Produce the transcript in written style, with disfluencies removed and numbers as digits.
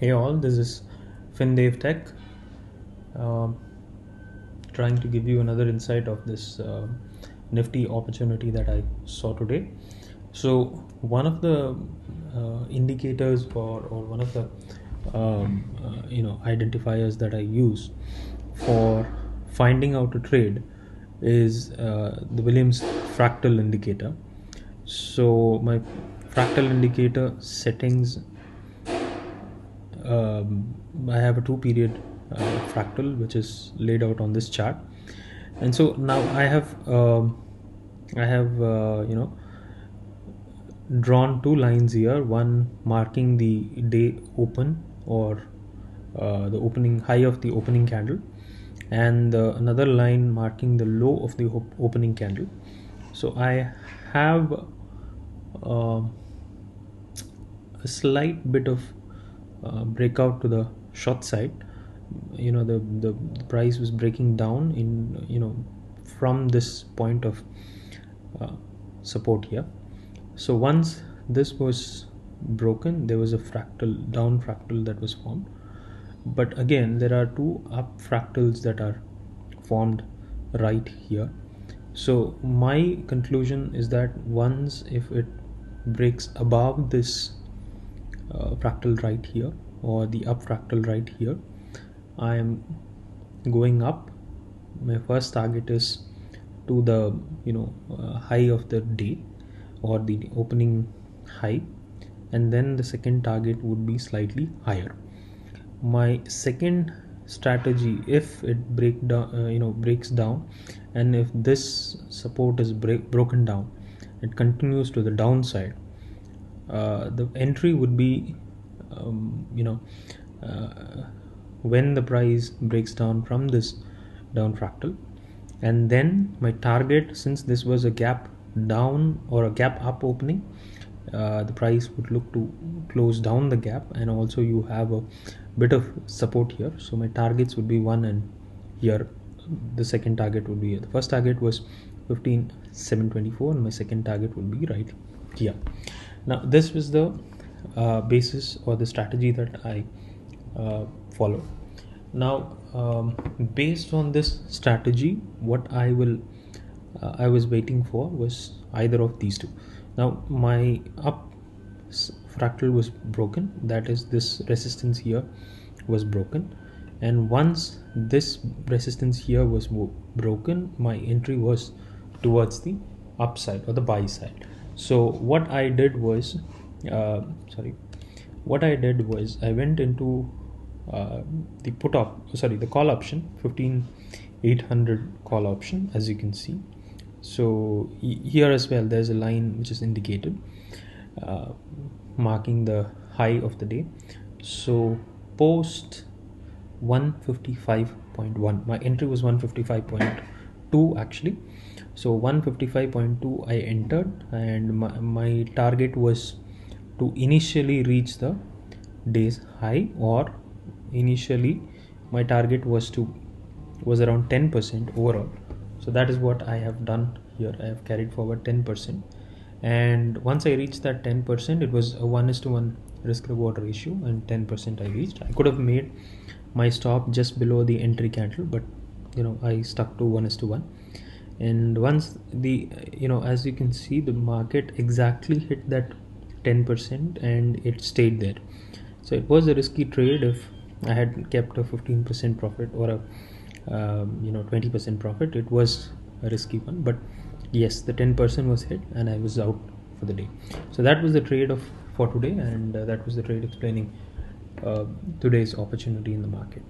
Hey all, this is FinDave Tech, trying to give you another insight of this Nifty opportunity that I saw today. So one of the indicators or one of the identifiers that I use for finding out a trade is the Williams fractal indicator. So my fractal indicator settings, I have a 2-period fractal which is laid out on this chart, and so now I have drawn two lines here, one marking the day open or the opening high of the opening candle, and another line marking the low of the opening candle. So I have a slight bit of breakout to the short side. The price was breaking down in from this point of support here. So once this was broken, there was a down fractal that was formed, but again there are two up fractals that are formed right here. So my conclusion is that once if it breaks above this fractal right here or the up fractal right here, I am going up. My first target is to the high of the day or the opening high, and then the second target would be slightly higher. My second strategy, if it breaks down, and if this support is broken down, it continues to the downside, the entry would be when the price breaks down from this down fractal, and then my target, since this was a gap down or a gap up opening, the price would look to close down the gap, and also you have a bit of support here. So my targets would be 1, and here the second target would be here. The first target was 15,724 and my second target would be right here. Now this was the basis or the strategy that I follow. Now based on this strategy, what I was waiting for was either of these two. Now my up fractal was broken, that is this resistance here was broken, and once this resistance here was broken, my entry was towards the upside or the buy side. So what I did was I went into the call option, 15,800 call option, as you can see. So here as well there's a line which is indicated marking the high of the day. So post 155.1, my entry was 155.2 actually. So 155.2 I entered, and my target was to initially reach the day's high, or initially my target was around 10% overall. So that is what I have done here. I have carried forward 10%, and once I reached that 10%, it was a 1:1 risk reward ratio, and 10% I reached. I could have made my stop just below the entry candle, but I stuck to 1:1. And once the as you can see, the market exactly hit that 10% and it stayed there. So it was a risky trade. If I had kept a 15% profit or a 20% profit, it was a risky one, but yes, the 10% was hit and I was out for the day. So that was the trade for today, and that was the trade explaining today's opportunity in the market.